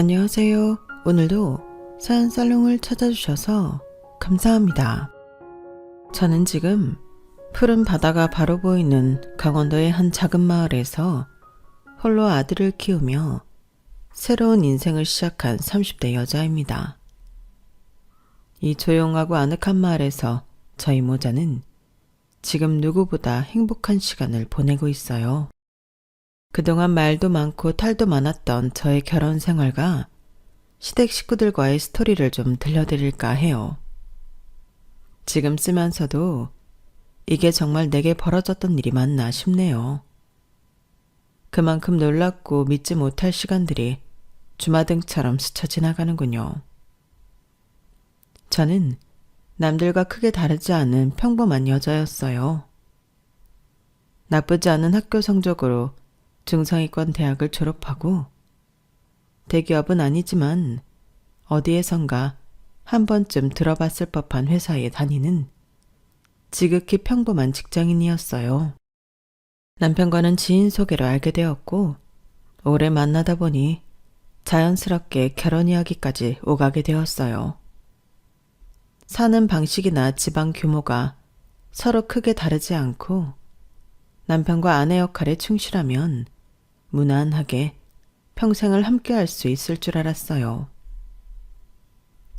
안녕하세요. 오늘도 사연 살롱을 찾아주셔서 감사합니다. 저는 지금 푸른 바다가 바로 보이는 강원도의 한 작은 마을에서 홀로 아들을 키우며 새로운 인생을 시작한 30대 여자입니다. 이 조용하고 아늑한 마을에서 저희 모자는 지금 누구보다 행복한 시간을 보내고 있어요. 그동안 말도 많고 탈도 많았던 저의 결혼 생활과 시댁 식구들과의 스토리를 좀 들려드릴까 해요. 지금 쓰면서도 이게 정말 내게 벌어졌던 일이 맞나 싶네요. 그만큼 놀랍고 믿지 못할 시간들이 주마등처럼 스쳐 지나가는군요. 저는 남들과 크게 다르지 않은 평범한 여자였어요. 나쁘지 않은 학교 성적으로 중상위권 대학을 졸업하고 대기업은 아니지만 어디에선가 한 번쯤 들어봤을 법한 회사에 다니는 지극히 평범한 직장인이었어요. 남편과는 지인 소개로 알게 되었고 오래 만나다 보니 자연스럽게 결혼 이야기까지 오가게 되었어요. 사는 방식이나 집안 규모가 서로 크게 다르지 않고 남편과 아내 역할에 충실하면 무난하게 평생을 함께할 수 있을 줄 알았어요.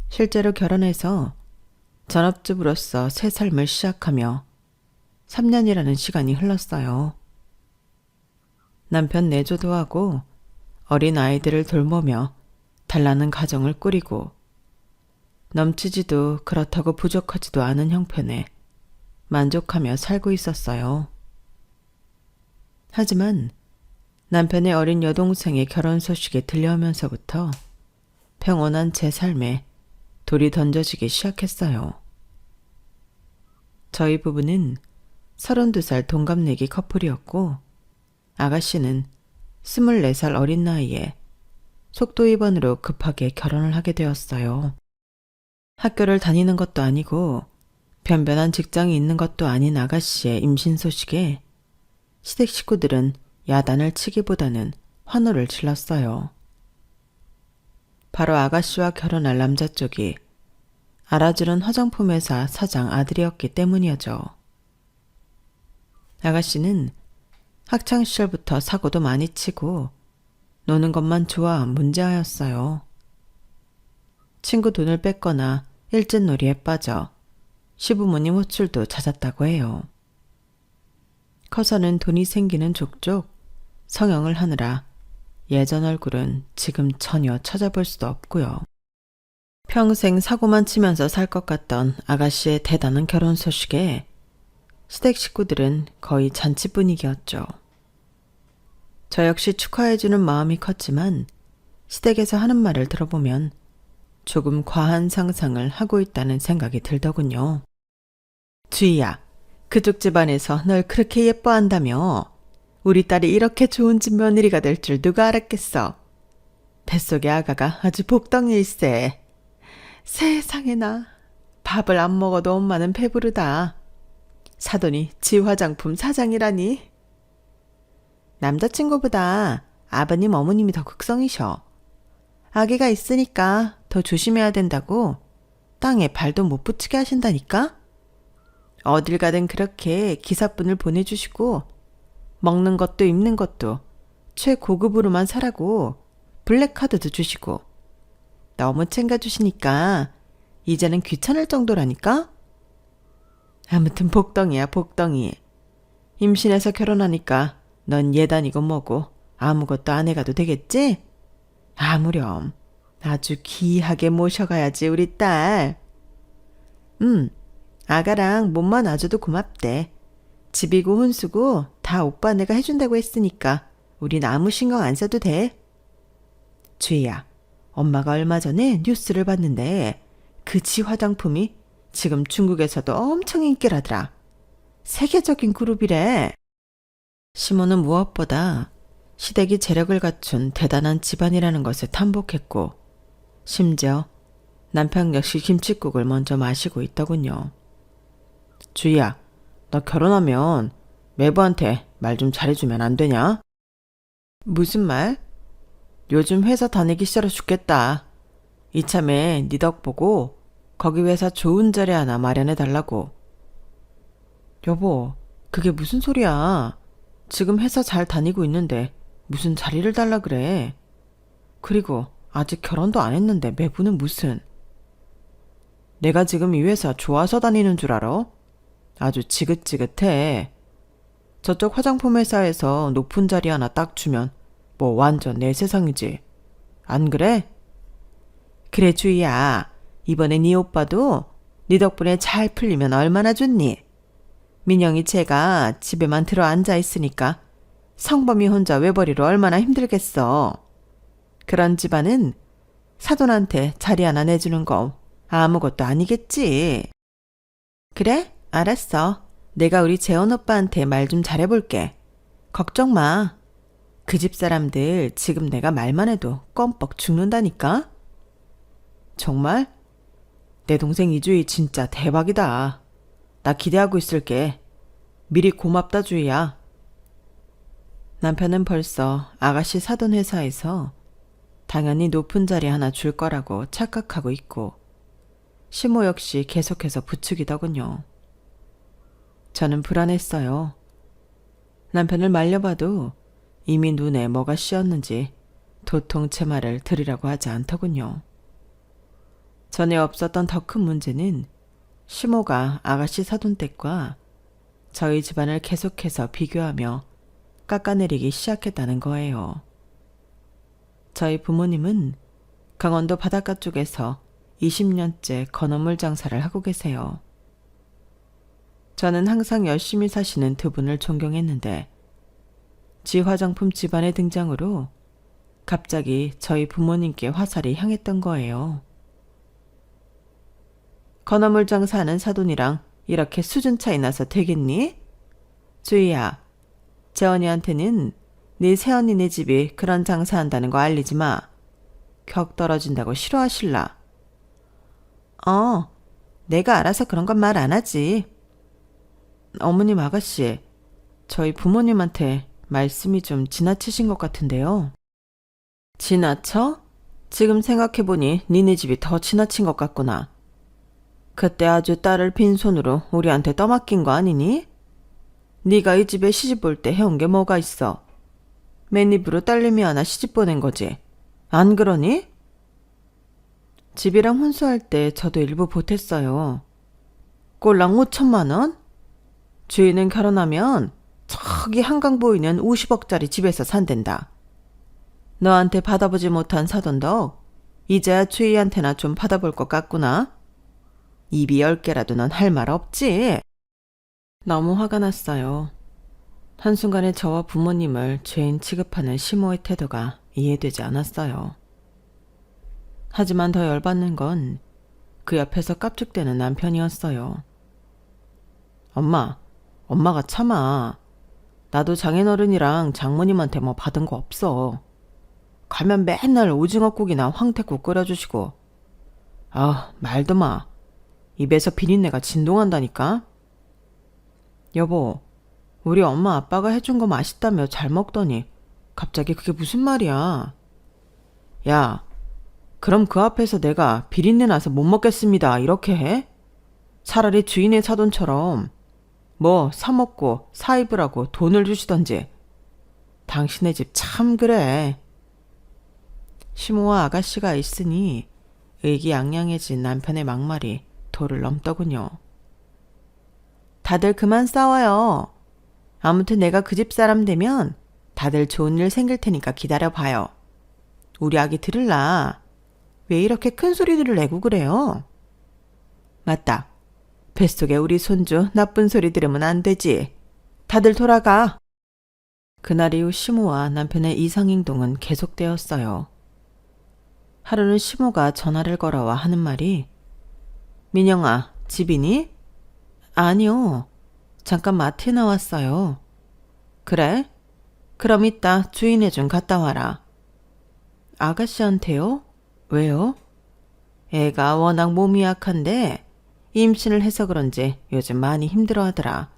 실제로 결혼해서 전업주부로서 새 삶을 시작하며 3년이라는 시간이 흘렀어요. 남편 내조도 하고 어린 아이들을 돌보며 단란한 가정을 꾸리고 넘치지도 그렇다고 부족하지도 않은 형편에 만족하며 살고 있었어요. 하지만 남편의 어린 여동생의 결혼 소식이 들려오면서부터 평온한 제 삶에 돌이 던져지기 시작했어요. 저희 부부는 32살 동갑내기 커플이었고 아가씨는 24살 어린 나이에 속도 위반으로 급하게 결혼을 하게 되었어요. 학교를 다니는 것도 아니고 변변한 직장이 있는 것도 아닌 아가씨의 임신 소식에 시댁 식구들은 야단을 치기보다는 환호를 질렀어요. 바로 아가씨와 결혼할 남자 쪽이 알아주는 화장품 회사 사장 아들이었기 때문이었죠. 아가씨는 학창시절부터 사고도 많이 치고 노는 것만 좋아 문제아였어요. 친구 돈을 뺏거나 일진놀이에 빠져 시부모님 호출도 잦았다고 해요. 커서는 돈이 생기는 족족 성형을 하느라 예전 얼굴은 지금 전혀 찾아볼 수도 없고요. 평생 사고만 치면서 살 것 같던 아가씨의 대단한 결혼 소식에 시댁 식구들은 거의 잔치 분위기였죠. 저 역시 축하해주는 마음이 컸지만 시댁에서 하는 말을 들어보면 조금 과한 상상을 하고 있다는 생각이 들더군요. 주희야, 그쪽 집안에서 널 그렇게 예뻐한다며 우리 딸이 이렇게 좋은 집 며느리가 될 줄 누가 알았겠어. 뱃속의 아가가 아주 복덩일세. 세상에나 밥을 안 먹어도 엄마는 배부르다. 사돈이 지 화장품 사장이라니. 남자친구보다 아버님 어머님이 더 극성이셔. 아기가 있으니까 더 조심해야 된다고 땅에 발도 못 붙이게 하신다니까? 어딜 가든 그렇게 기사분을 보내주시고 먹는 것도 입는 것도 최고급으로만 사라고 블랙카드도 주시고 너무 챙겨주시니까 이제는 귀찮을 정도라니까? 아무튼 복덩이야 복덩이. 임신해서 결혼하니까 넌 예단이고 뭐고 아무것도 안 해가도 되겠지? 아무렴 아주 귀하게 모셔가야지 우리 딸. 아가랑 몸만 놔줘도 고맙대. 집이고 혼수고 다 오빠 내가 해준다고 했으니까 우린 아무 신경 안 써도 돼. 주희야, 엄마가 얼마 전에 뉴스를 봤는데 그 지 화장품이 지금 중국에서도 엄청 인기라더라. 세계적인 그룹이래. 시모는 무엇보다 시댁이 재력을 갖춘 대단한 집안이라는 것을 탐복했고 심지어 남편 역시 김칫국을 먼저 마시고 있더군요. 주희야, 너 요즘 회사 다니기 싫어 죽겠다. 이참에 네 덕 보고 거기 회사 좋은 자리 하나 마련해 달라고. 여보, 그게 무슨 소리야. 지금 회사 잘 다니고 있는데 무슨 자리를 달라 그래. 그리고 아직 결혼도 안 했는데 매부는 무슨. 내가 지금 이 회사 좋아서 다니는 줄 알아? 아주 지긋지긋해. 저쪽 화장품 회사에서 높은 자리 하나 딱 주면 뭐 완전 내 세상이지. 안 그래? 그래 주희야. 이번에 네 오빠도 네 덕분에 잘 풀리면 얼마나 좋니? 민영이 쟤가 집에만 들어 앉아 있으니까 성범이 혼자 외벌이로 얼마나 힘들겠어. 그런 집안은 사돈한테 자리 하나 내주는 거 아무것도 아니겠지. 그래? 알았어. 내가 우리 재원 오빠한테 말 좀 잘해볼게. 걱정 마. 그 집 사람들 지금 내가 말만 해도 껌뻑 죽는다니까? 정말? 내 동생 이주희 진짜 대박이다. 나 기대하고 있을게. 미리 고맙다 주희야. 남편은 벌써 아가씨 사돈 회사에서 당연히 높은 자리 하나 줄 거라고 착각하고 있고 시모 역시 계속해서 부추기더군요. 저는 불안했어요. 남편을 말려봐도 이미 눈에 뭐가 씌었는지 도통 제 말을 들으라고 하지 않더군요. 전에 없었던 더 큰 문제는 시모가 아가씨 사돈댁과 저희 집안을 계속해서 비교하며 깎아내리기 시작했다는 거예요. 저희 부모님은 강원도 바닷가 쪽에서 20년째 건어물 장사를 하고 계세요. 저는 항상 열심히 사시는 두 분을 존경했는데 지화장품 집안의 등장으로 갑자기 저희 부모님께 화살이 향했던 거예요. 건어물 장사하는 사돈이랑 이렇게 수준 차이 나서 되겠니? 주희야, 재원이한테는 네 새언니네 집이 그런 장사한다는 거 알리지 마. 격 떨어진다고 싫어하실라. 내가 알아서 그런 건 말 안 하지. 어머님 아가씨, 저희 부모님한테 말씀이 좀 지나치신 것 같은데요. 지나쳐? 지금 생각해보니 니네 집이 더 지나친 것 같구나. 그때 아주 딸을 빈손으로 우리한테 떠맡긴 거 아니니? 네가 이 집에 시집 볼 때 해온 게 뭐가 있어? 맨입으로 딸내미 하나 시집 보낸 거지. 안 그러니? 집이랑 혼수할 때 저도 일부 보탰어요. 꼴랑 5천만 원? 주인은 결혼하면 저기 한강 보이는 50억짜리 집에서 산댄다. 너한테 받아보지 못한 사돈덕 이제야 주희한테나 좀 받아볼 것 같구나. 입이 10개라도 넌 할 말 없지? 너무 화가 났어요. 한순간에 저와 부모님을 죄인 취급하는 시모의 태도가 이해되지 않았어요. 하지만 더 열받는 건 그 옆에서 깝죽대는 남편이었어요. 엄마가 참아. 나도 장인어른이랑 장모님한테 뭐 받은 거 없어. 가면 맨날 오징어국이나 황태국 끓여주시고. 말도 마. 입에서 비린내가 진동한다니까? 여보, 우리 엄마 아빠가 해준 거 맛있다며 잘 먹더니 갑자기 그게 무슨 말이야? 야, 그럼 그 앞에서 내가 비린내 나서 못 먹겠습니다 이렇게 해? 차라리 주인의 사돈처럼 뭐 사먹고 사입으라고 돈을 주시던지. 당신네 집 참 그래. 시모와 아가씨가 있으니 의기양양해진 남편의 막말이 도를 넘더군요. 다들 그만 싸워요. 아무튼 내가 그 집 사람 되면 다들 좋은 일 생길 테니까 기다려봐요. 우리 아기 들을라. 왜 이렇게 큰 소리들을 내고 그래요? 맞다. 뱃속에 우리 손주 나쁜 소리 들으면 안 되지. 다들 돌아가. 그날 이후 시모와 남편의 이상행동은 계속되었어요. 하루는 시모가 전화를 걸어와 하는 말이 민영아, 집이니? 아니요. 잠깐 마트에 나왔어요. 그래? 그럼 이따 주인네 좀 갔다 와라. 아가씨한테요? 왜요? 애가 워낙 몸이 약한데 임신을 해서 그런지 요즘 많이 힘들어하더라.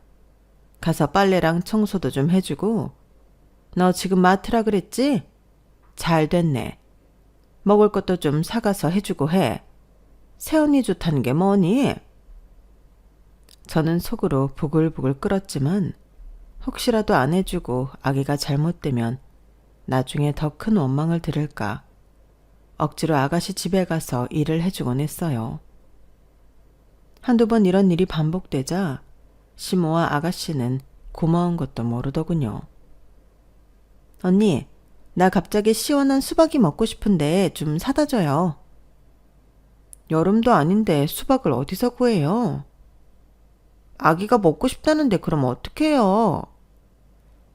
가서 빨래랑 청소도 좀 해주고. 너 지금 마트라 그랬지? 잘 됐네. 먹을 것도 좀 사가서 해주고 해. 새언니 좋다는 게 뭐니? 저는 속으로 부글부글 끓었지만 혹시라도 안 해주고 아기가 잘못되면 나중에 더 큰 원망을 들을까 억지로 아가씨 집에 가서 일을 해주곤 했어요. 한두 번 이런 일이 반복되자 시모와 아가씨는 고마운 것도 모르더군요. 언니, 나 갑자기 시원한 수박이 먹고 싶은데 좀 사다 줘요. 여름도 아닌데 수박을 어디서 구해요? 아기가 먹고 싶다는데 그럼 어떡해요?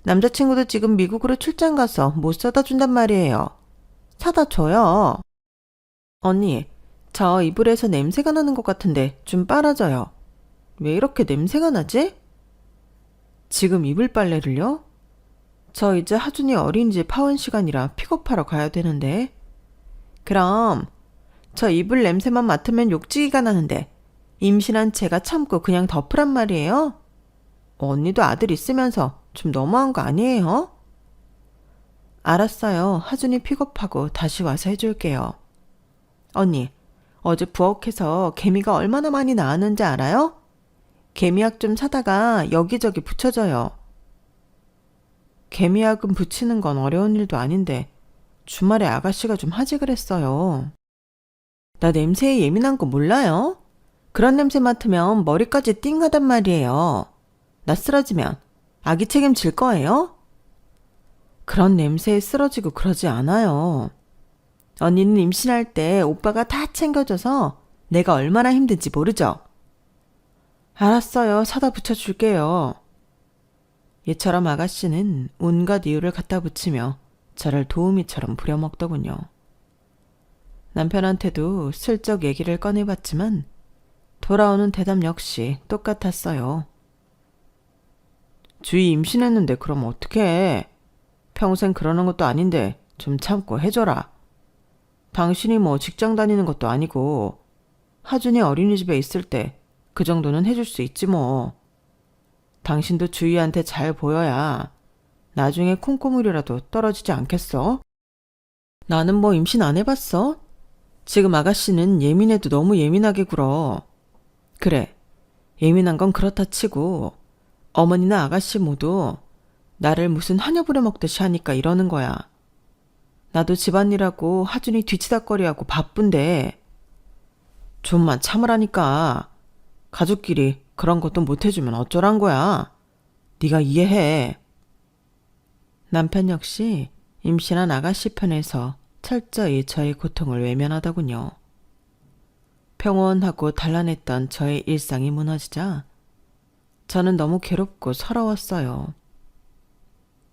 남자친구도 지금 미국으로 출장 가서 못 사다 준단 말이에요. 사다 줘요. 언니, 저 이불에서 냄새가 나는 것 같은데 좀 빨아줘요. 왜 이렇게 냄새가 나지? 지금 이불 빨래를요? 저 이제 하준이 어린이집 하원 시간이라 픽업하러 가야 되는데. 그럼 저 이불 냄새만 맡으면 욕지기가 나는데 임신한 제가 참고 그냥 덮으란 말이에요? 언니도 아들 있으면서 좀 너무한 거 아니에요? 알았어요. 하준이 픽업하고 다시 와서 해줄게요. 언니, 어제 부엌에서 개미가 얼마나 많이 나왔는지 알아요? 개미약 좀 사다가 여기저기 붙여줘요. 개미약은 붙이는 건 어려운 일도 아닌데 주말에 아가씨가 좀 하지 그랬어요. 나 냄새에 예민한 거 몰라요? 그런 냄새 맡으면 머리까지 띵하단 말이에요. 나 쓰러지면 아기 책임질 거예요? 그런 냄새에 쓰러지고 그러지 않아요. 언니는 임신할 때 오빠가 다 챙겨줘서 내가 얼마나 힘든지 모르죠? 알았어요. 사다 붙여줄게요. 얘처럼 아가씨는 온갖 이유를 갖다 붙이며 저를 도우미처럼 부려먹더군요. 남편한테도 슬쩍 얘기를 꺼내봤지만 돌아오는 대답 역시 똑같았어요. 주희 임신했는데 그럼 어떡해. 평생 그러는 것도 아닌데 좀 참고 해줘라. 당신이 뭐 직장 다니는 것도 아니고 하준이 어린이집에 있을 때 그 정도는 해줄 수 있지 뭐. 당신도 주희한테 잘 보여야 나중에 콩고물이라도 떨어지지 않겠어? 나는 뭐 임신 안 해봤어? 지금 아가씨는 예민해도 너무 예민하게 굴어. 그래, 예민한 건 그렇다 치고 어머니나 아가씨 모두 나를 무슨 한여 부려먹듯이 하니까 이러는 거야. 나도 집안일하고 하준이 뒤치다꺼리하고 바쁜데 좀만 참으라니까. 가족끼리 그런 것도 못해주면 어쩌란 거야. 네가 이해해. 남편 역시 임신한 아가씨 편에서 철저히 저의 고통을 외면하더군요. 평온하고 단란했던 저의 일상이 무너지자 저는 너무 괴롭고 서러웠어요.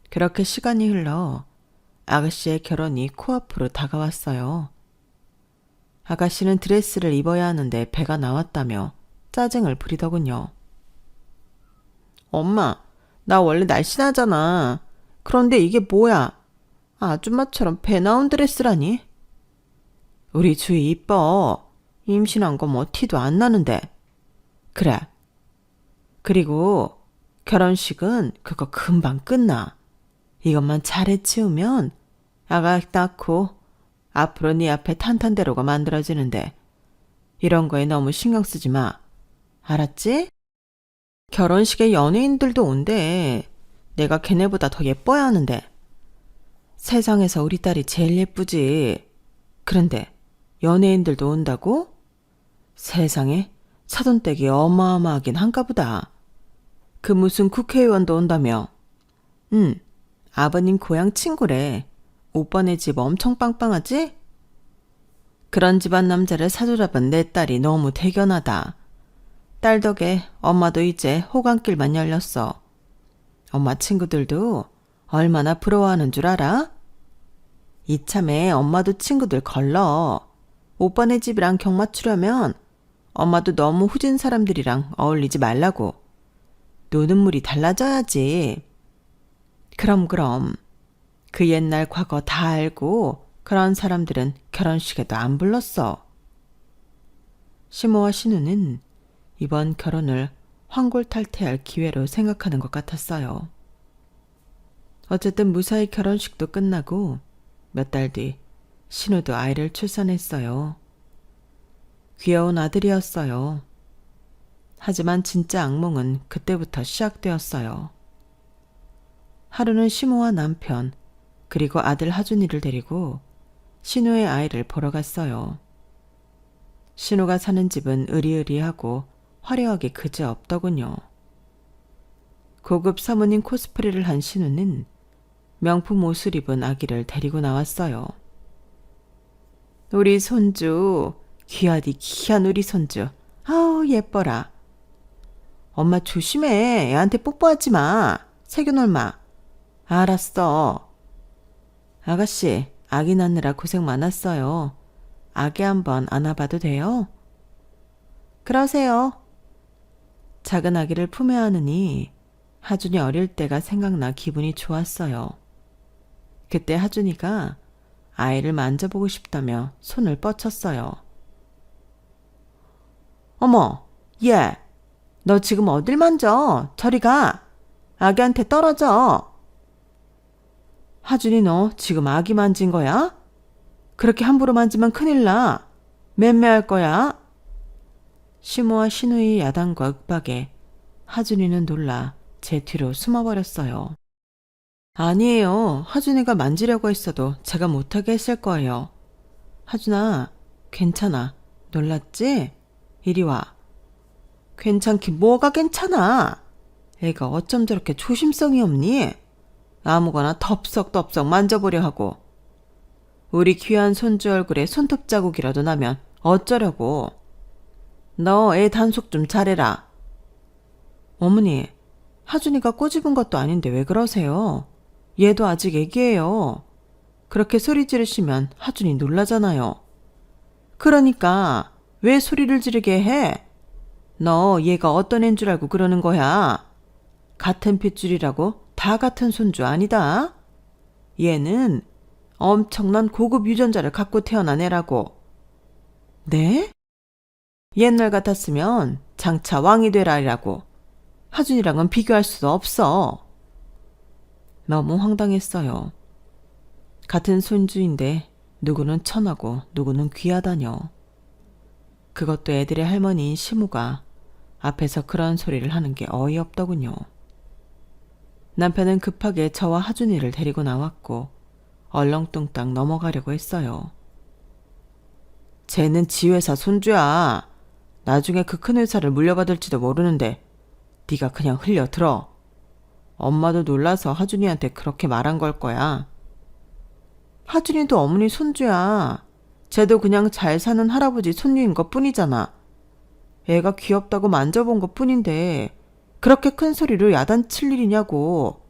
그렇게 시간이 흘러 아가씨의 결혼이 코앞으로 다가왔어요. 아가씨는 드레스를 입어야 하는데 배가 나왔다며 짜증을 부리더군요. 엄마, 나 원래 날씬하잖아. 그런데 이게 뭐야? 아줌마처럼 배 나온 드레스라니? 우리 주희 이뻐. 임신한 거 뭐 티도 안 나는데. 그래. 그리고 결혼식은 그거 금방 끝나. 이것만 잘 해치우면 아가 낳고 앞으로 네 앞에 탄탄대로가 만들어지는데 이런 거에 너무 신경 쓰지 마. 알았지? 결혼식에 연예인들도 온대. 내가 걔네보다 더 예뻐야 하는데. 세상에서 우리 딸이 제일 예쁘지. 그런데 연예인들도 온다고? 세상에 사돈댁이 어마어마하긴 한가 보다. 그 무슨 국회의원도 온다며. 아버님 고향 친구래. 오빠네 집 엄청 빵빵하지? 그런 집안 남자를 사로잡은 내 딸이 너무 대견하다. 딸 덕에 엄마도 이제 호강길만 열렸어. 엄마 친구들도 얼마나 부러워하는 줄 알아? 이참에 엄마도 친구들 걸러. 오빠네 집이랑 경 맞추려면 엄마도 너무 후진 사람들이랑 어울리지 말라고. 노는 물이 달라져야지. 그럼 그 옛날 과거 다 알고 그런 사람들은 결혼식에도 안 불렀어. 시모와 신우는 이번 결혼을 황골탈퇴할 기회로 생각하는 것 같았어요. 어쨌든 무사히 결혼식도 끝나고 몇 달 뒤 신우도 아이를 출산했어요. 귀여운 아들이었어요. 하지만 진짜 악몽은 그때부터 시작되었어요. 하루는 시모와 남편, 그리고 아들 하준이를 데리고 신우의 아이를 보러 갔어요. 신우가 사는 집은 으리으리하고 화려하게 그지없더군요. 고급 사모님 코스프레를 한 신우는 명품 옷을 입은 아기를 데리고 나왔어요. 우리 손주, 귀하디 귀한 우리 손주. 아우 예뻐라. 엄마 조심해. 애한테 뽀뽀하지 마. 새겨놀 마. 알았어. 아가씨, 아기 낳느라 고생 많았어요. 아기 한번 안아봐도 돼요? 그러세요. 작은 아기를 품에 안으니 하준이 어릴 때가 생각나 기분이 좋았어요. 그때 하준이가 아이를 만져보고 싶다며 손을 뻗쳤어요. 어머, 얘, 너 지금 어딜 만져? 저리 가. 아기한테 떨어져. 하준이 너 지금 아기 만진 거야? 그렇게 함부로 만지면 큰일 나. 맴매할 거야. 시모와 신우의 야단과 윽박에 하준이는 놀라 제 뒤로 숨어버렸어요. 아니에요. 하준이가 만지려고 했어도 제가 못하게 했을 거예요. 하준아, 괜찮아. 놀랐지? 이리 와. 괜찮긴 뭐가 괜찮아. 애가 어쩜 저렇게 조심성이 없니? 아무거나 덥석덥석 만져보려 하고. 우리 귀한 손주 얼굴에 손톱 자국이라도 나면 어쩌려고. 너 애 단속 좀 잘해라. 어머니, 하준이가 꼬집은 것도 아닌데 왜 그러세요? 얘도 아직 애기예요. 그렇게 소리 지르시면 하준이 놀라잖아요. 그러니까 왜 소리를 지르게 해? 너 얘가 어떤 애인 줄 알고 그러는 거야? 같은 핏줄이라고 다 같은 손주 아니다. 얘는 엄청난 고급 유전자를 갖고 태어난 애라고. 네? 옛날 같았으면 장차 왕이 되라이라고. 하준이랑은 비교할 수 없어. 너무 황당했어요. 같은 손주인데 누구는 천하고 누구는 귀하다뇨. 그것도 애들의 할머니인 시무가 앞에서 그런 소리를 하는 게 어이없더군요. 남편은 급하게 저와 하준이를 데리고 나왔고 얼렁뚱땅 넘어가려고 했어요. 쟤는 지 회사 손주야. 나중에 그 큰 회사를 물려받을지도 모르는데 네가 그냥 흘려 들어. 엄마도 놀라서 하준이한테 그렇게 말한 걸 거야. 하준이도 어머니 손주야. 쟤도 그냥 잘 사는 할아버지 손주인 것 뿐이잖아. 애가 귀엽다고 만져본 것 뿐인데 그렇게 큰 소리로 야단칠 일이냐고.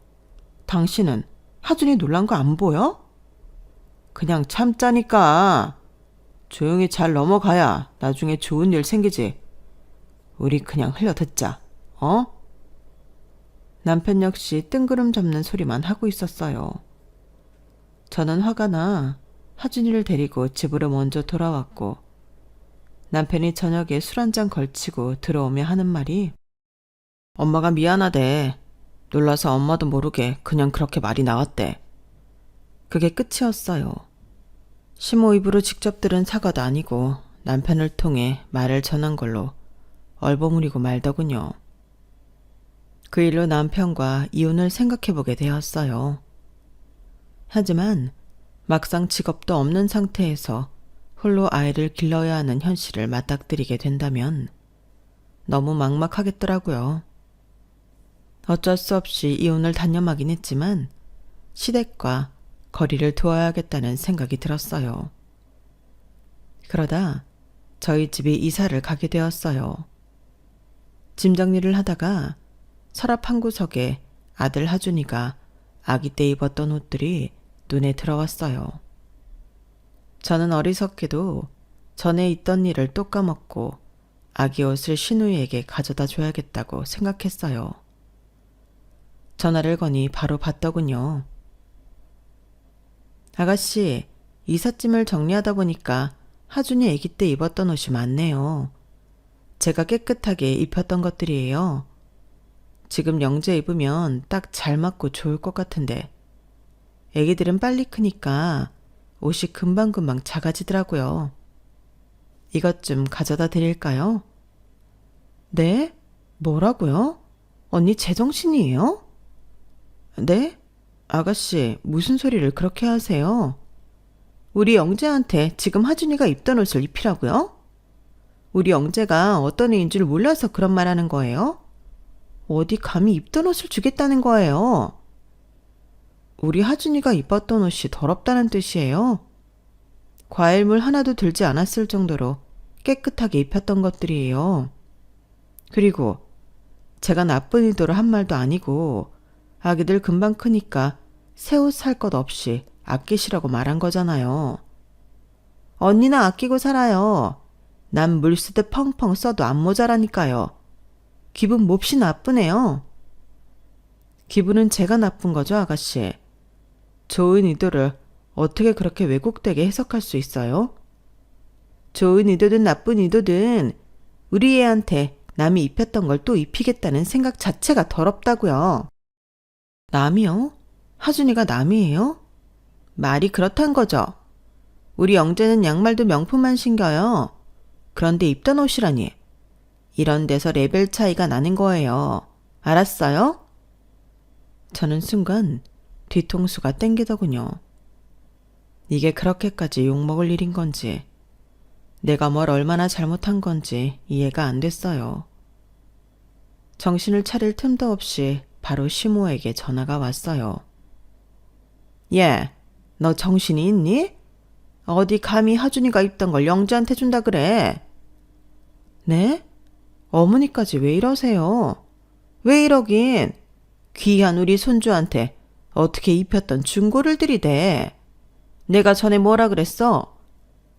당신은 하준이 놀란 거 안 보여? 그냥 참자니까. 조용히 잘 넘어가야 나중에 좋은 일 생기지. 우리 그냥 흘려 듣자. 어? 남편 역시 뜬구름 잡는 소리만 하고 있었어요. 저는 화가 나 하준이를 데리고 집으로 먼저 돌아왔고 남편이 저녁에 술 한잔 걸치고 들어오며 하는 말이 엄마가 미안하대. 놀라서 엄마도 모르게 그냥 그렇게 말이 나왔대. 그게 끝이었어요. 시모 입으로 직접 들은 사과도 아니고 남편을 통해 말을 전한 걸로 얼버무리고 말더군요. 그 일로 남편과 이혼을 생각해보게 되었어요. 하지만 막상 직업도 없는 상태에서 홀로 아이를 길러야 하는 현실을 맞닥뜨리게 된다면 너무 막막하겠더라고요. 어쩔 수 없이 이혼을 단념하긴 했지만 시댁과 거리를 두어야겠다는 생각이 들었어요. 그러다 저희 집이 이사를 가게 되었어요. 짐 정리를 하다가 서랍 한 구석에 아들 하준이가 아기 때 입었던 옷들이 눈에 들어왔어요. 저는 어리석게도 전에 있던 일을 또 까먹고 아기 옷을 신우이에게 가져다 줘야겠다고 생각했어요. 전화를 거니 바로 받더군요. 아가씨, 이삿짐을 정리하다 보니까 하준이 아기 때 입었던 옷이 많네요. 제가 깨끗하게 입혔던 것들이에요. 지금 영재 입으면 딱 잘 맞고 좋을 것 같은데. 애기들은 빨리 크니까 옷이 금방금방 작아지더라고요. 이것 좀 가져다 드릴까요? 네? 뭐라고요? 언니 제정신이에요? 네? 아가씨, 무슨 소리를 그렇게 하세요? 우리 영재한테 지금 하준이가 입던 옷을 입히라고요? 우리 영재가 어떤 애인 줄 몰라서 그런 말 하는 거예요? 어디 감히 입던 옷을 주겠다는 거예요? 우리 하준이가 입었던 옷이 더럽다는 뜻이에요? 과일물 하나도 들지 않았을 정도로 깨끗하게 입혔던 것들이에요. 그리고 제가 나쁜 의도로 한 말도 아니고 아기들 금방 크니까 새 옷 살 것 없이 아끼시라고 말한 거잖아요. 언니는 아끼고 살아요. 난 물 쓰듯 펑펑 써도 안 모자라니까요. 기분 몹시 나쁘네요. 기분은 제가 나쁜 거죠, 아가씨. 좋은 의도를 어떻게 그렇게 왜곡되게 해석할 수 있어요? 좋은 의도든 나쁜 의도든 우리 애한테 남이 입혔던 걸 또 입히겠다는 생각 자체가 더럽다고요. 남이요? 하준이가 남이에요? 말이 그렇단 거죠. 우리 영재는 양말도 명품만 신겨요. 그런데 입던 옷이라니. 이런 데서 레벨 차이가 나는 거예요. 알았어요? 저는 순간 뒤통수가 땡기더군요. 이게 그렇게까지 욕먹을 일인 건지, 내가 뭘 얼마나 잘못한 건지 이해가 안 됐어요. 정신을 차릴 틈도 없이 바로 시모에게 전화가 왔어요. 얘, 너 정신이 있니? 어디 감히 하준이가 입던 걸 영재한테 준다 그래? 네? 어머니까지 왜 이러세요? 왜 이러긴? 귀한 우리 손주한테 어떻게 입혔던 중고를 들이대? 내가 전에 뭐라 그랬어?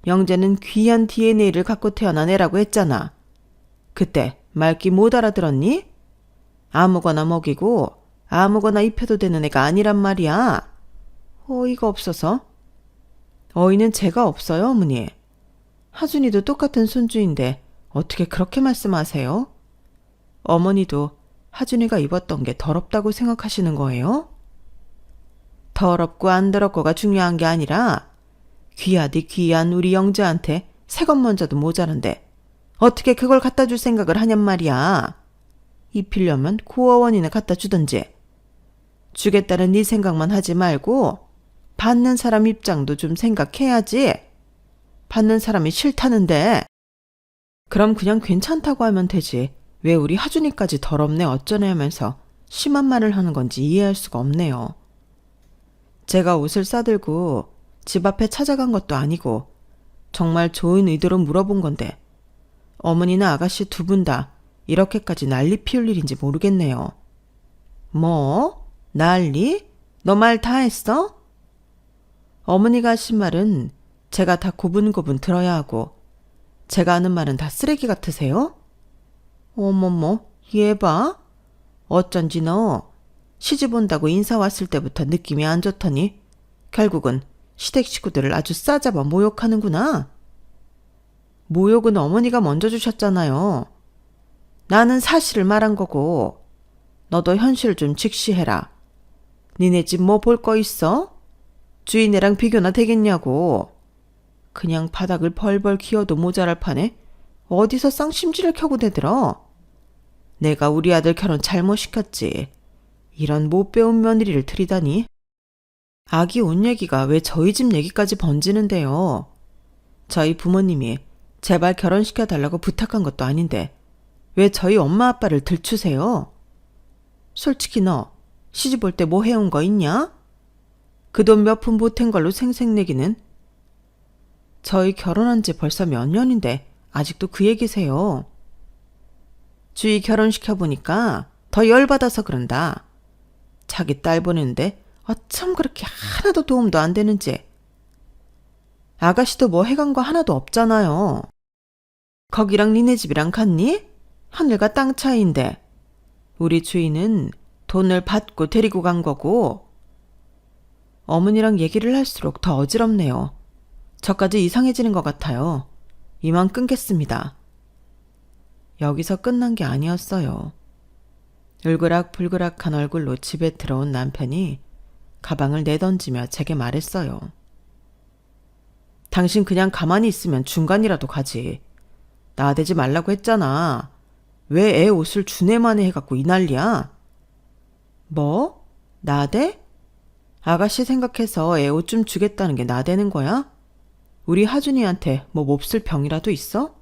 영재는 귀한 DNA를 갖고 태어난 애라고 했잖아. 그때 말귀 못 알아들었니? 아무거나 먹이고 아무거나 입혀도 되는 애가 아니란 말이야. 어이가 없어서. 어이는 제가 없어요, 어머니. 하준이도 똑같은 손주인데 어떻게 그렇게 말씀하세요? 어머니도 하준이가 입었던 게 더럽다고 생각하시는 거예요? 더럽고 안 더럽고가 중요한 게 아니라 귀하디 귀한 우리 영재한테 새 것 먼저도 모자란데 어떻게 그걸 갖다 줄 생각을 하냔 말이야. 입히려면 고어원이나 갖다 주든지. 주겠다는 네 생각만 하지 말고 받는 사람 입장도 좀 생각해야지. 받는 사람이 싫다는데. 그럼 그냥 괜찮다고 하면 되지. 왜 우리 하준이까지 더럽네 어쩌네 하면서 심한 말을 하는 건지 이해할 수가 없네요. 제가 옷을 싸들고 집 앞에 찾아간 것도 아니고 정말 좋은 의도로 물어본 건데 어머니나 아가씨 두 분 다 이렇게까지 난리 피울 일인지 모르겠네요. 뭐? 난리? 너 말 다 했어? 어머니가 하신 말은 제가 다 고분고분 들어야 하고 제가 하는 말은 다 쓰레기 같으세요? 어머머, 얘 봐. 어쩐지 너 시집 온다고 인사 왔을 때부터 느낌이 안 좋더니 결국은 시댁 식구들을 아주 싸잡아 모욕하는구나. 모욕은 어머니가 먼저 주셨잖아요. 나는 사실을 말한 거고 너도 현실을 좀 직시해라. 니네 집 뭐 볼 거 있어? 주인애랑 비교나 되겠냐고. 그냥 바닥을 벌벌 기어도 모자랄 판에 어디서 쌍심지를 켜고 대들어. 내가 우리 아들 결혼 잘못 시켰지. 이런 못 배운 며느리를 들이다니. 아기 옷 얘기가 왜 저희 집 얘기까지 번지는데요. 저희 부모님이 제발 결혼시켜달라고 부탁한 것도 아닌데 왜 저희 엄마 아빠를 들추세요? 솔직히 너 시집 올 때 뭐 해온 거 있냐? 그 돈 몇 푼 보탠 걸로 생색내기는. 저희 결혼한 지 벌써 몇 년인데 아직도 그 얘기세요. 주희 결혼시켜보니까 더 열받아서 그런다. 자기 딸 보내는데 어쩜 그렇게 하나도 도움도 안 되는지. 아가씨도 뭐 해간 거 하나도 없잖아요. 거기랑 니네 집이랑 같니? 하늘과 땅 차이인데. 우리 주인은 돈을 받고 데리고 간 거고. 어머니랑 얘기를 할수록 더 어지럽네요. 저까지 이상해지는 것 같아요. 이만 끊겠습니다. 여기서 끝난 게 아니었어요. 울그락불그락한 얼굴로 집에 들어온 남편이 가방을 내던지며 제게 말했어요. 당신 그냥 가만히 있으면 중간이라도 가지. 나대지 말라고 했잖아. 왜 애 옷을 주네만에 해갖고 이 난리야? 뭐? 나대? 아가씨 생각해서 애 옷 좀 주겠다는 게 나대는 거야? 우리 하준이한테 뭐 몹쓸 병이라도 있어?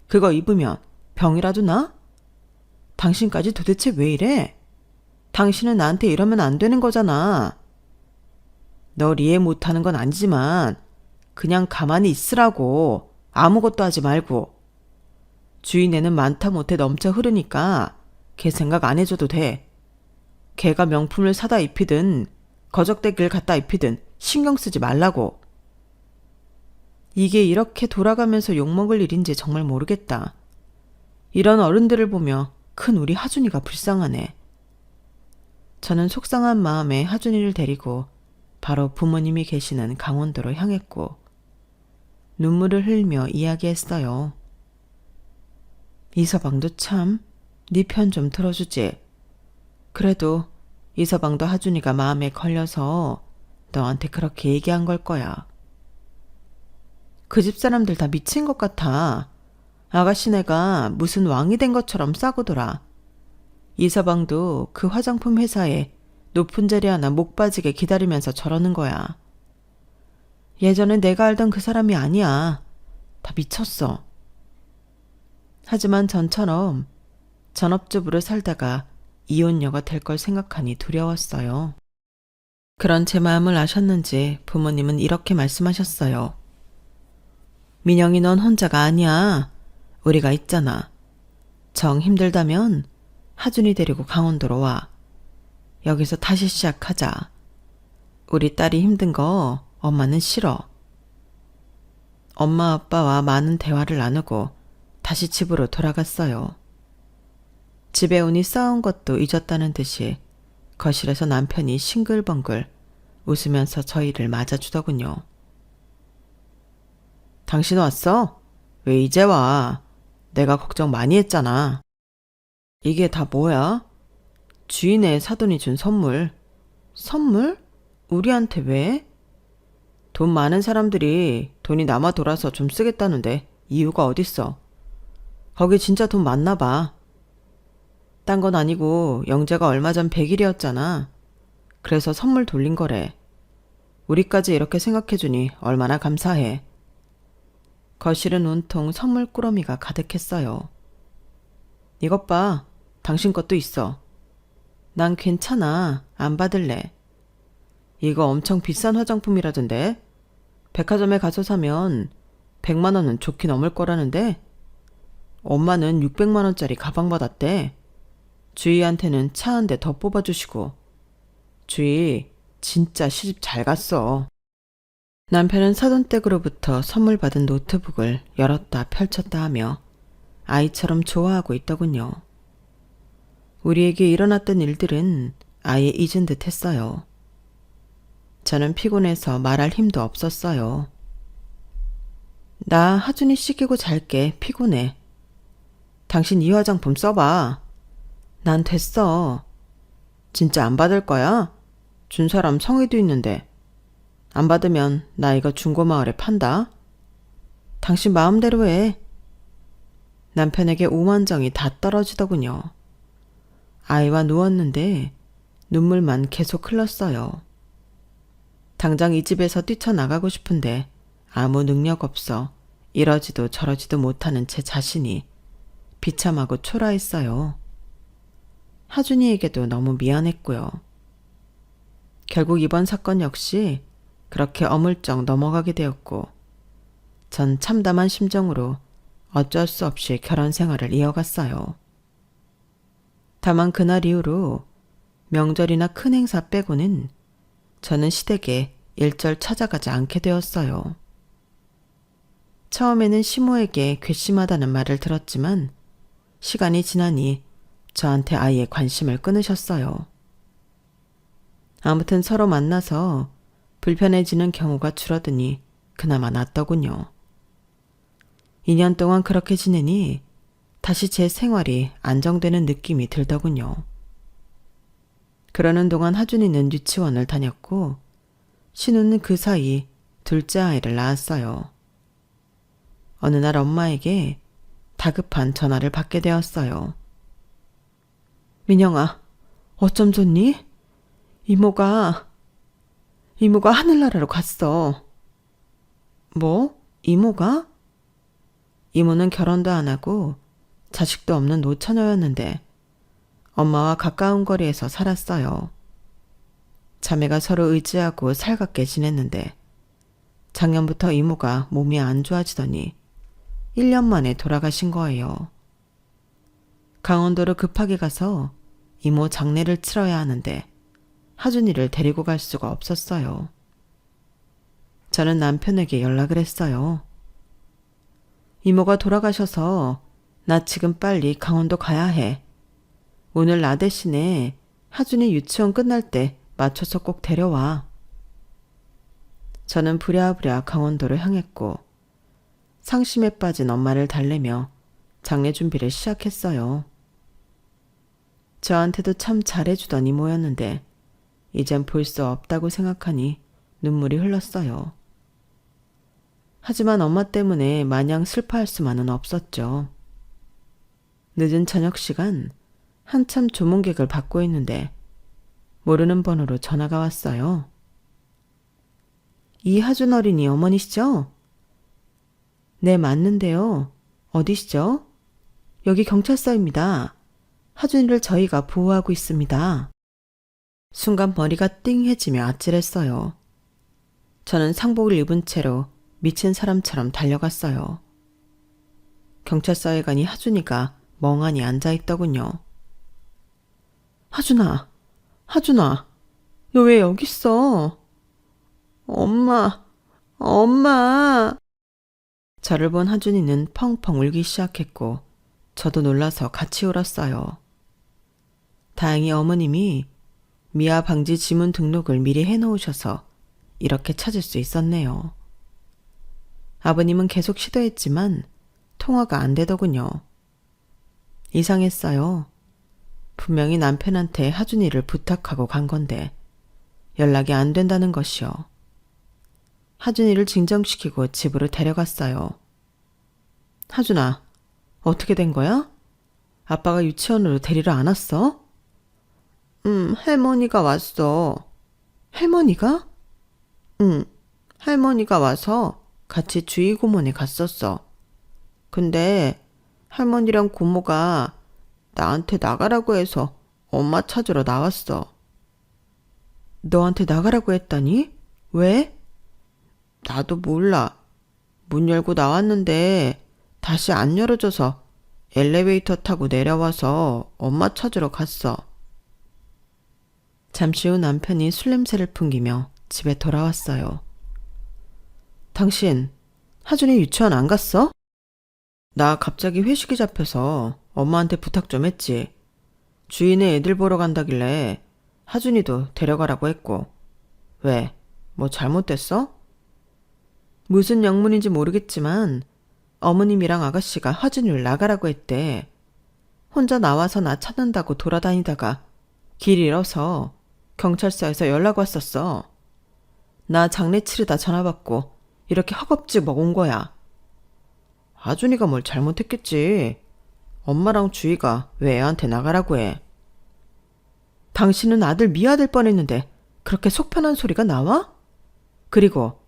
그거 입으면 병이라도 나? 당신까지 도대체 왜 이래? 당신은 나한테 이러면 안 되는 거잖아. 널 이해 못하는 건 아니지만 그냥 가만히 있으라고. 아무것도 하지 말고. 주인애는 많다 못해 넘쳐 흐르니까 걔 생각 안 해줘도 돼. 걔가 명품을 사다 입히든 거적대기를 갖다 입히든 신경 쓰지 말라고. 이게 이렇게 돌아가면서 욕먹을 일인지 정말 모르겠다. 이런 어른들을 보며 큰 우리 하준이가 불쌍하네. 저는 속상한 마음에 하준이를 데리고 바로 부모님이 계시는 강원도로 향했고 눈물을 흘리며 이야기했어요. 이서방도 참 네 편 좀 들어주지. 그래도 이서방도 하준이가 마음에 걸려서 너한테 그렇게 얘기한 걸 거야. 그 집 사람들 다 미친 것 같아. 아가씨네가 무슨 왕이 된 것처럼 싸구더라. 이서방도 그 화장품 회사에 높은 자리 하나 목 빠지게 기다리면서 저러는 거야. 예전에 내가 알던 그 사람이 아니야. 다 미쳤어. 하지만 전처럼 전업주부로 살다가 이혼녀가 될 걸 생각하니 두려웠어요. 그런 제 마음을 아셨는지 부모님은 이렇게 말씀하셨어요. 민영이 넌 혼자가 아니야. 우리가 있잖아. 정 힘들다면 하준이 데리고 강원도로 와. 여기서 다시 시작하자. 우리 딸이 힘든 거 엄마는 싫어. 엄마 아빠와 많은 대화를 나누고 다시 집으로 돌아갔어요. 집에 오니 싸운 것도 잊었다는 듯이 거실에서 남편이 싱글벙글 웃으면서 저희를 맞아주더군요. 당신 왔어? 왜 이제 와? 내가 걱정 많이 했잖아. 이게 다 뭐야? 주인의 사돈이 준 선물. 선물? 우리한테 왜? 돈 많은 사람들이 돈이 남아 돌아서 좀 쓰겠다는데 이유가 어딨어? 거기 진짜 돈 많나 봐. 딴 건 아니고 영재가 얼마 전 100일이었잖아. 그래서 선물 돌린 거래. 우리까지 이렇게 생각해주니 얼마나 감사해. 거실은 온통 선물 꾸러미가 가득했어요. 이것 봐. 당신 것도 있어. 난 괜찮아. 안 받을래. 이거 엄청 비싼 화장품이라던데. 백화점에 가서 사면 100만 원은 좋게 넘을 거라는데. 엄마는 600만 원짜리 가방 받았대. 주희한테는 차 한 대 더 뽑아주시고. 주희 진짜 시집 잘 갔어. 남편은 사돈댁으로부터 선물 받은 노트북을 열었다 펼쳤다 하며 아이처럼 좋아하고 있더군요. 우리에게 일어났던 일들은 아예 잊은 듯 했어요. 저는 피곤해서 말할 힘도 없었어요. 나 하준이 씻기고 잘게. 피곤해. 당신 이 화장품 써봐. 난 됐어. 진짜 안 받을 거야? 준 사람 성의도 있는데. 안 받으면 나 이거 중고마을에 판다. 당신 마음대로 해. 남편에게 오만정이 다 떨어지더군요. 아이와 누웠는데 눈물만 계속 흘렀어요. 당장 이 집에서 뛰쳐나가고 싶은데 아무 능력 없어 이러지도 저러지도 못하는 제 자신이 비참하고 초라했어요. 하준이에게도 너무 미안했고요. 결국 이번 사건 역시 그렇게 어물쩍 넘어가게 되었고 전 참담한 심정으로 어쩔 수 없이 결혼 생활을 이어갔어요. 다만 그날 이후로 명절이나 큰 행사 빼고는 저는 시댁에 일절 찾아가지 않게 되었어요. 처음에는 시모에게 괘씸하다는 말을 들었지만 시간이 지나니 저한테 아예 관심을 끊으셨어요. 아무튼 서로 만나서 불편해지는 경우가 줄어드니 그나마 낫더군요. 2년 동안 그렇게 지내니 다시 제 생활이 안정되는 느낌이 들더군요. 그러는 동안 하준이는 유치원을 다녔고 신우는 그 사이 둘째 아이를 낳았어요. 어느 날 엄마에게 다급한 전화를 받게 되었어요. 민영아, 어쩜 좋니? 이모가 하늘나라로 갔어. 뭐? 이모가? 이모는 결혼도 안 하고 자식도 없는 노처녀였는데 엄마와 가까운 거리에서 살았어요. 자매가 서로 의지하고 살갑게 지냈는데 작년부터 이모가 몸이 안 좋아지더니 1년 만에 돌아가신 거예요. 강원도로 급하게 가서 이모 장례를 치러야 하는데 하준이를 데리고 갈 수가 없었어요. 저는 남편에게 연락을 했어요. 이모가 돌아가셔서 나 지금 빨리 강원도 가야 해. 오늘 나 대신에 하준이 유치원 끝날 때 맞춰서 꼭 데려와. 저는 부랴부랴 강원도로 향했고 상심에 빠진 엄마를 달래며 장례 준비를 시작했어요. 저한테도 참 잘해주던 이모였는데 이젠 볼 수 없다고 생각하니 눈물이 흘렀어요. 하지만 엄마 때문에 마냥 슬퍼할 수만은 없었죠. 늦은 저녁 시간 한참 조문객을 받고 있는데 모르는 번호로 전화가 왔어요. 이하준 어린이 어머니시죠? 네, 맞는데요. 어디시죠? 여기 경찰서입니다. 하준이를 저희가 보호하고 있습니다. 순간 머리가 띵해지며 아찔했어요. 저는 상복을 입은 채로 미친 사람처럼 달려갔어요. 경찰서에 가니 하준이가 멍하니 앉아있더군요. 하준아, 너 왜 여기 있어? 엄마. 저를 본 하준이는 펑펑 울기 시작했고 저도 놀라서 같이 울었어요. 다행히 어머님이 미아 방지 지문 등록을 미리 해놓으셔서 이렇게 찾을 수 있었네요. 아버님은 계속 시도했지만 통화가 안 되더군요. 이상했어요. 분명히 남편한테 하준이를 부탁하고 간 건데 연락이 안 된다는 것이요. 하준이를 진정시키고 집으로 데려갔어요. 하준아, 어떻게 된 거야? 아빠가 유치원으로 데리러 안 왔어? 할머니가 왔어. 할머니가? 할머니가 와서 같이 주의고문에 갔었어. 근데 할머니랑 고모가 나한테 나가라고 해서 엄마 찾으러 나왔어. 너한테 나가라고 했다니? 왜? 나도 몰라. 문 열고 나왔는데 다시 안 열어줘서 엘리베이터 타고 내려와서 엄마 찾으러 갔어. 잠시 후 남편이 술 냄새를 풍기며 집에 돌아왔어요. 당신 하준이 유치원 안 갔어? 나 갑자기 회식이 잡혀서 엄마한테 부탁 좀 했지. 주인의 애들 보러 간다길래 하준이도 데려가라고 했고. 왜? 뭐 잘못됐어? 무슨 영문인지 모르겠지만 어머님이랑 아가씨가 하준이를 나가라고 했대. 혼자 나와서 나 찾는다고 돌아다니다가 길 잃어서 경찰서에서 연락 왔었어. 나 장례 치르다 전화 받고 이렇게 허겁지겁 온 거야. 하준이가 뭘 잘못했겠지. 엄마랑 주희가 왜 애한테 나가라고 해. 당신은 아들 미아될 뻔했는데 그렇게 속 편한 소리가 나와? 그리고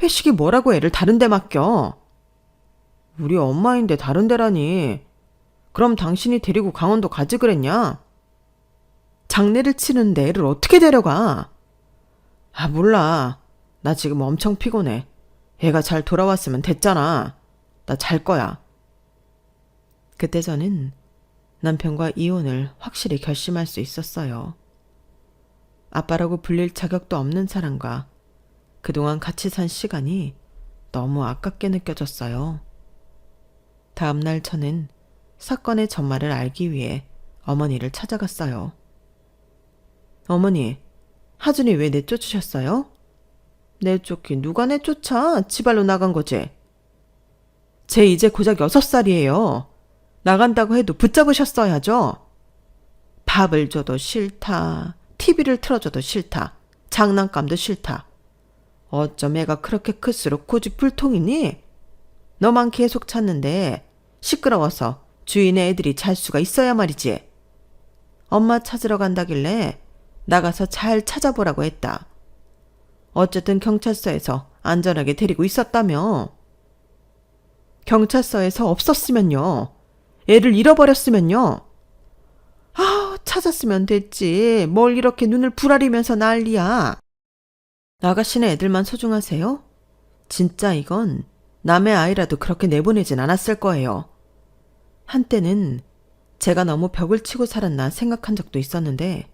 회식이 뭐라고 애를 다른 데 맡겨. 우리 엄마인데 다른 데라니. 그럼 당신이 데리고 강원도 가지 그랬냐? 장례를 치르는데 애를 어떻게 데려가? 아, 몰라. 나 지금 엄청 피곤해. 애가 잘 돌아왔으면 됐잖아. 나 잘 거야. 그때 저는 남편과 이혼을 확실히 결심할 수 있었어요. 아빠라고 불릴 자격도 없는 사람과 그동안 같이 산 시간이 너무 아깝게 느껴졌어요. 다음 날 저는 사건의 전말을 알기 위해 어머니를 찾아갔어요. 어머니, 하준이 왜 내쫓으셨어요? 내쫓긴 누가 내쫓아? 지발로 나간 거지. 쟤 이제 고작 6살이에요. 나간다고 해도 붙잡으셨어야죠. 밥을 줘도 싫다. TV를 틀어줘도 싫다. 장난감도 싫다. 어쩜 애가 그렇게 클수록 고집불통이니? 너만 계속 찾는데 시끄러워서 주인의 애들이 잘 수가 있어야 말이지. 엄마 찾으러 간다길래 나가서 잘 찾아보라고 했다. 어쨌든 경찰서에서 안전하게 데리고 있었다며. 경찰서에서 없었으면요. 애를 잃어버렸으면요. 찾았으면 됐지. 뭘 이렇게 눈을 부라리면서 난리야. 아가씨네 애들만 소중하세요? 진짜 이건 남의 아이라도 그렇게 내보내진 않았을 거예요. 한때는 제가 너무 벽을 치고 살았나 생각한 적도 있었는데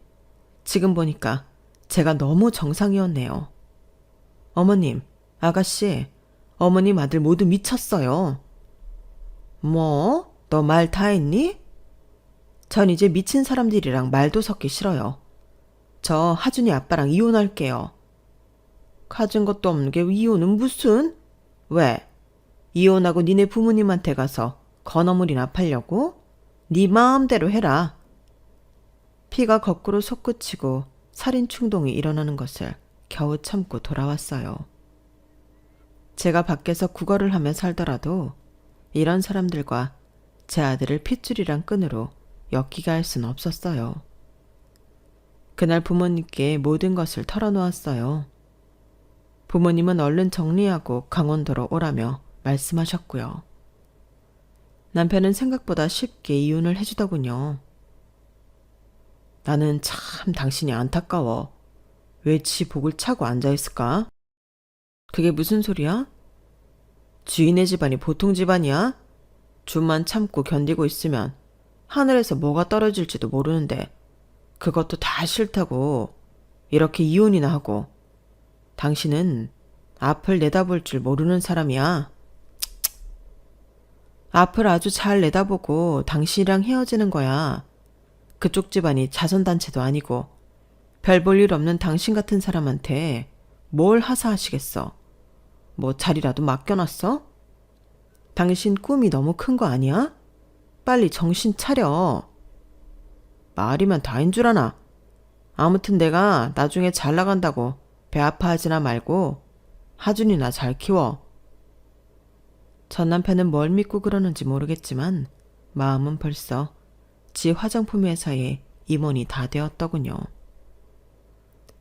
지금 보니까 제가 너무 정상이었네요. 어머님, 아가씨, 어머님 아들 모두 미쳤어요. 뭐? 너 말 다 했니? 전 이제 미친 사람들이랑 말도 섞기 싫어요. 저 하준이 아빠랑 이혼할게요. 가진 것도 없는 게 이혼은 무슨? 왜? 이혼하고 니네 부모님한테 가서 건어물이나 팔려고? 네 마음대로 해라. 피가 거꾸로 솟구치고 살인 충동이 일어나는 것을 겨우 참고 돌아왔어요. 제가 밖에서 구걸을 하며 살더라도 이런 사람들과 제 아들을 핏줄이랑 끈으로 엮이게 할 수는 없었어요. 그날 부모님께 모든 것을 털어놓았어요. 부모님은 얼른 정리하고 강원도로 오라며 말씀하셨고요. 남편은 생각보다 쉽게 이혼을 해주더군요. 나는 참 당신이 안타까워. 왜 지 복을 차고 앉아있을까? 그게 무슨 소리야? 주인의 집안이 보통 집안이야? 줌만 참고 견디고 있으면 하늘에서 뭐가 떨어질지도 모르는데 그것도 다 싫다고 이렇게 이혼이나 하고. 당신은 앞을 내다볼 줄 모르는 사람이야. 앞을 아주 잘 내다보고 당신이랑 헤어지는 거야. 그쪽 집안이 자선단체도 아니고 별 볼 일 없는 당신 같은 사람한테 뭘 하사하시겠어. 뭐 자리라도 맡겨놨어? 당신 꿈이 너무 큰 거 아니야? 빨리 정신 차려. 말이면 다인 줄 아나. 아무튼 내가 나중에 잘 나간다고 배 아파하지나 말고 하준이나 잘 키워. 전 남편은 뭘 믿고 그러는지 모르겠지만 마음은 벌써 지 화장품 회사의 임원이 다 되었더군요.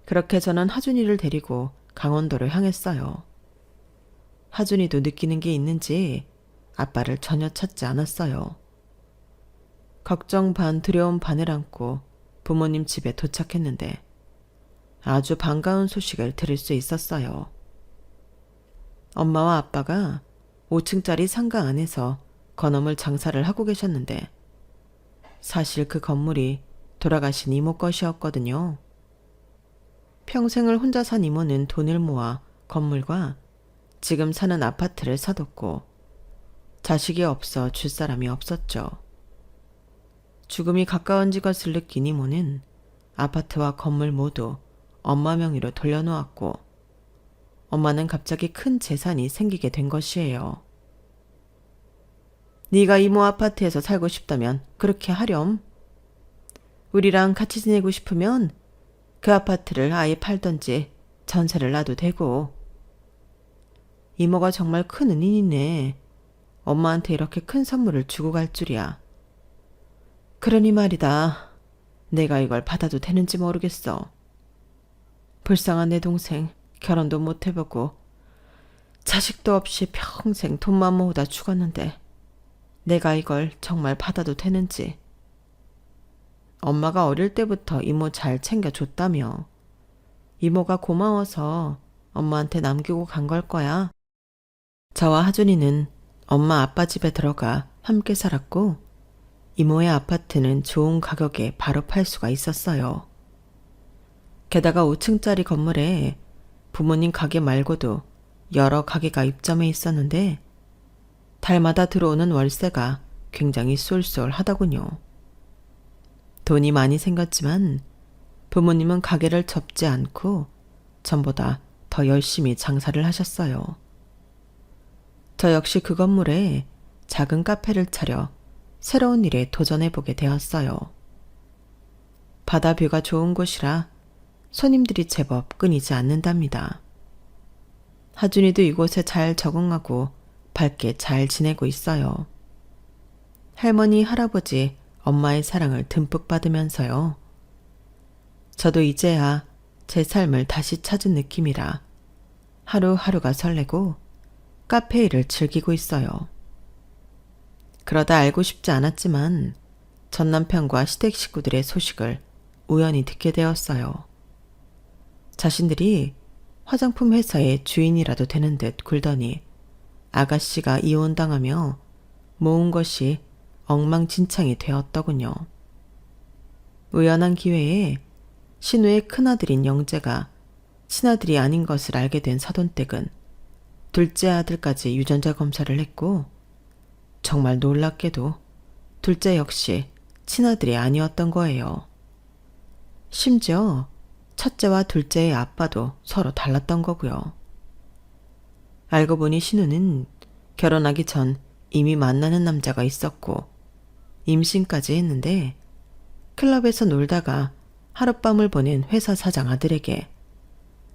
그렇게 저는 하준이를 데리고 강원도를 향했어요. 하준이도 느끼는 게 있는지 아빠를 전혀 찾지 않았어요. 걱정 반 두려움 반을 안고 부모님 집에 도착했는데 아주 반가운 소식을 들을 수 있었어요. 엄마와 아빠가 5층짜리 상가 안에서 건어물 장사를 하고 계셨는데 사실 그 건물이 돌아가신 이모 것이었거든요. 평생을 혼자 산 이모는 돈을 모아 건물과 지금 사는 아파트를 사뒀고 자식이 없어 줄 사람이 없었죠. 죽음이 가까워진 것을 느낀 이모는 아파트와 건물 모두 엄마 명의로 돌려놓았고 엄마는 갑자기 큰 재산이 생기게 된 것이에요. 네가 이모 아파트에서 살고 싶다면 그렇게 하렴. 우리랑 같이 지내고 싶으면 그 아파트를 아예 팔던지 전세를 놔도 되고. 이모가 정말 큰 은인이네. 엄마한테 이렇게 큰 선물을 주고 갈 줄이야. 그러니 말이다. 내가 이걸 받아도 되는지 모르겠어. 불쌍한 내 동생 결혼도 못 해보고 자식도 없이 평생 돈만 모으다 죽었는데 내가 이걸 정말 받아도 되는지. 엄마가 어릴 때부터 이모 잘 챙겨줬다며. 이모가 고마워서 엄마한테 남기고 간 걸 거야. 저와 하준이는 엄마 아빠 집에 들어가 함께 살았고 이모의 아파트는 좋은 가격에 바로 팔 수가 있었어요. 게다가 5층짜리 건물에 부모님 가게 말고도 여러 가게가 입점해 있었는데 달마다 들어오는 월세가 굉장히 쏠쏠하더군요. 돈이 많이 생겼지만 부모님은 가게를 접지 않고 전보다 더 열심히 장사를 하셨어요. 저 역시 그 건물에 작은 카페를 차려 새로운 일에 도전해보게 되었어요. 바다 뷰가 좋은 곳이라 손님들이 제법 끊이지 않는답니다. 하준이도 이곳에 잘 적응하고 밝게 잘 지내고 있어요. 할머니, 할아버지, 엄마의 사랑을 듬뿍 받으면서요. 저도 이제야 제 삶을 다시 찾은 느낌이라 하루하루가 설레고 카페 일을 즐기고 있어요. 그러다 알고 싶지 않았지만 전 남편과 시댁 식구들의 소식을 우연히 듣게 되었어요. 자신들이 화장품 회사의 주인이라도 되는 듯 굴더니 아가씨가 이혼당하며 모은 것이 엉망진창이 되었더군요. 우연한 기회에 신우의 큰아들인 영재가 친아들이 아닌 것을 알게 된 사돈댁은 둘째 아들까지 유전자 검사를 했고 정말 놀랍게도 둘째 역시 친아들이 아니었던 거예요. 심지어 첫째와 둘째의 아빠도 서로 달랐던 거고요. 알고 보니 신우는 결혼하기 전 이미 만나는 남자가 있었고 임신까지 했는데 클럽에서 놀다가 하룻밤을 보낸 회사 사장 아들에게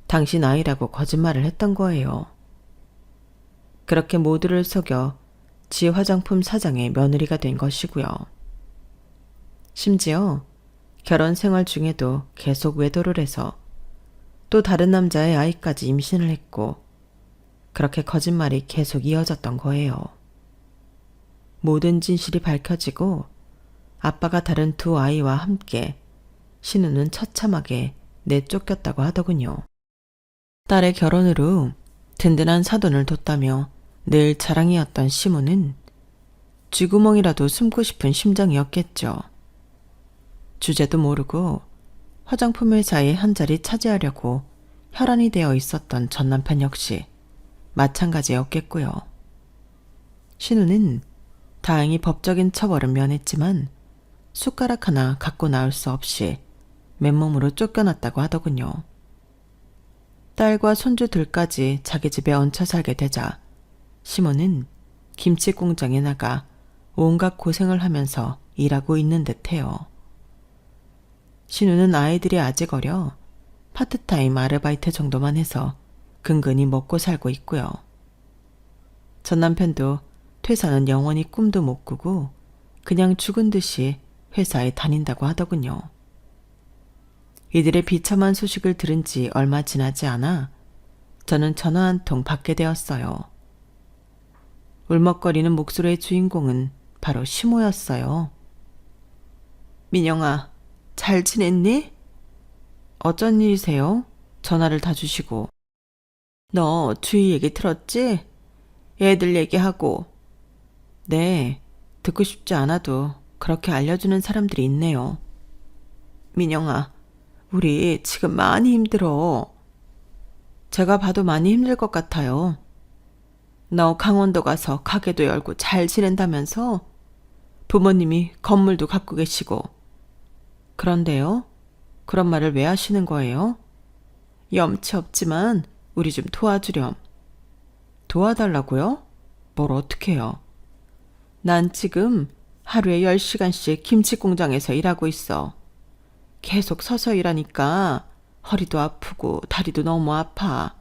당신 아이라고 거짓말을 했던 거예요. 그렇게 모두를 속여 지 화장품 사장의 며느리가 된 것이고요. 심지어 결혼 생활 중에도 계속 외도를 해서 또 다른 남자의 아이까지 임신을 했고 그렇게 거짓말이 계속 이어졌던 거예요. 모든 진실이 밝혀지고 아빠가 다른 두 아이와 함께 신우는 처참하게 내쫓겼다고 하더군요. 딸의 결혼 후 든든한 사돈을 뒀다며 늘 자랑이었던 시모는 쥐구멍이라도 숨고 싶은 심정이었겠죠. 주제도 모르고 화장품 회사의 한 자리 차지하려고 혈안이 되어 있었던 전 남편 역시 마찬가지였겠고요. 신우는 다행히 법적인 처벌은 면했지만 숟가락 하나 갖고 나올 수 없이 맨몸으로 쫓겨났다고 하더군요. 딸과 손주들까지 자기 집에 얹혀 살게 되자 시모는 김치 공장에 나가 온갖 고생을 하면서 일하고 있는 듯해요. 신우는 아이들이 아직 어려 파트타임 아르바이트 정도만 해서 근근히 먹고 살고 있고요. 전 남편도 퇴사는 영원히 꿈도 못 꾸고 그냥 죽은 듯이 회사에 다닌다고 하더군요. 이들의 비참한 소식을 들은 지 얼마 지나지 않아 저는 전화 한 통 받게 되었어요. 울먹거리는 목소리의 주인공은 바로 시모였어요. 민영아, 잘 지냈니? 어쩐 일이세요? 전화를 다 주시고. 너 주희 얘기 들었지? 애들 얘기하고. 네, 듣고 싶지 않아도 그렇게 알려주는 사람들이 있네요. 민영아, 우리 지금 많이 힘들어. 제가 봐도 많이 힘들 것 같아요. 너 강원도 가서 가게도 열고 잘 지낸다면서? 부모님이 건물도 갖고 계시고. 그런데요? 그런 말을 왜 하시는 거예요? 염치 없지만 우리 좀 도와주렴. 도와달라고요? 뭘 어떻게 해요? 난 지금 하루에 10시간씩 김치 공장에서 일하고 있어. 계속 서서 일하니까 허리도 아프고 다리도 너무 아파.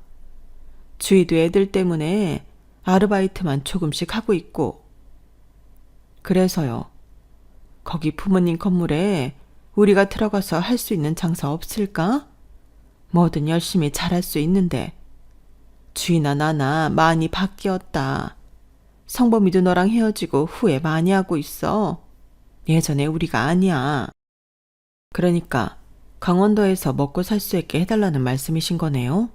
주희도 애들 때문에 아르바이트만 조금씩 하고 있고. 그래서요. 거기 부모님 건물에 우리가 들어가서 할 수 있는 장사 없을까? 뭐든 열심히 잘할 수 있는데. 주희나 나나 많이 바뀌었다. 성범이도 너랑 헤어지고 후회 많이 하고 있어. 예전에 우리가 아니야. 그러니까 강원도에서 먹고 살 수 있게 해달라는 말씀이신 거네요?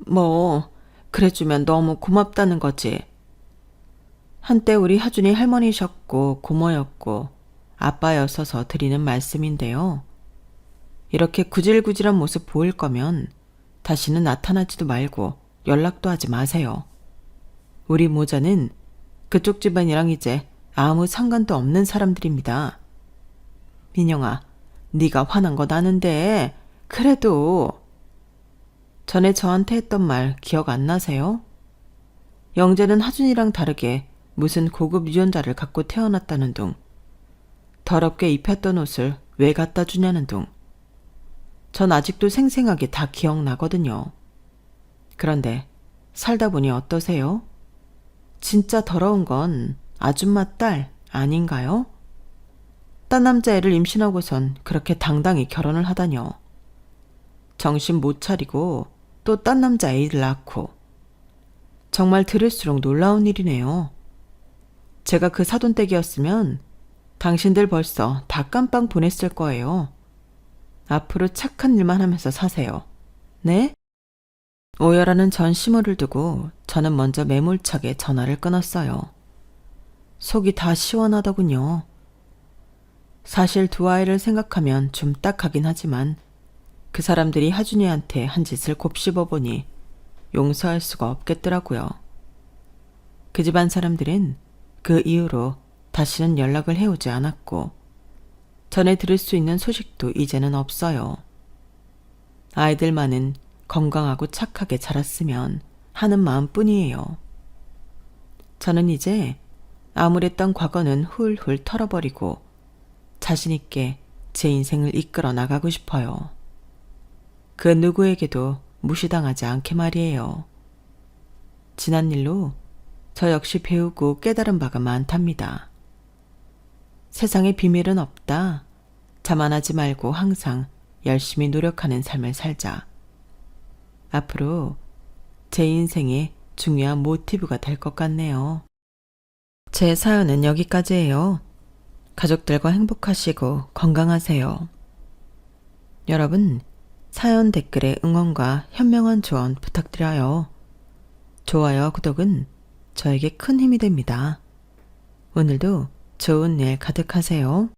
뭐 그래주면 너무 고맙다는 거지. 한때 우리 하준이 할머니셨고 고모였고 아빠였어서 드리는 말씀인데요. 이렇게 구질구질한 모습 보일 거면 다시는 나타나지도 말고 연락도 하지 마세요. 우리 모자는 그쪽 집안이랑 이제 아무 상관도 없는 사람들입니다. 민영아, 네가 화난 거 나는데 그래도. 전에 저한테 했던 말 기억 안 나세요? 영재는 하준이랑 다르게 무슨 고급 유전자를 갖고 태어났다는 둥. 더럽게 입혔던 옷을 왜 갖다 주냐는 둥. 전 아직도 생생하게 다 기억나거든요. 그런데 살다 보니 어떠세요? 진짜 더러운 건 아줌마 딸 아닌가요? 딴 남자애를 임신하고선 그렇게 당당히 결혼을 하다뇨. 정신 못 차리고 또 딴 남자 애를 낳고. 정말 들을수록 놀라운 일이네요. 제가 그 사돈댁이었으면 당신들 벌써 다 깜빵 보냈을 거예요. 앞으로 착한 일만 하면서 사세요. 네? 오열하는 전 시모를 두고 저는 먼저 매몰차게 전화를 끊었어요. 속이 다 시원하더군요. 사실 두 아이를 생각하면 좀 딱하긴 하지만 그 사람들이 하준이한테 한 짓을 곱씹어 보니 용서할 수가 없겠더라고요. 그 집안 사람들은 그 이후로 다시는 연락을 해오지 않았고 전에 들을 수 있는 소식도 이제는 없어요. 아이들만은 건강하고 착하게 자랐으면 하는 마음뿐이에요. 저는 이제 암울했던 과거는 훌훌 털어버리고 자신 있게 제 인생을 이끌어 나가고 싶어요. 그 누구에게도 무시당하지 않게 말이에요. 지난 일로 저 역시 배우고 깨달은 바가 많답니다. 세상에 비밀은 없다. 자만하지 말고 항상 열심히 노력하는 삶을 살자. 앞으로 제 인생의 중요한 모티브가 될 것 같네요. 제 사연은 여기까지예요. 가족들과 행복하시고 건강하세요. 여러분, 사연 댓글에 응원과 현명한 조언 부탁드려요. 좋아요, 구독은 저에게 큰 힘이 됩니다. 오늘도 좋은 일 가득하세요.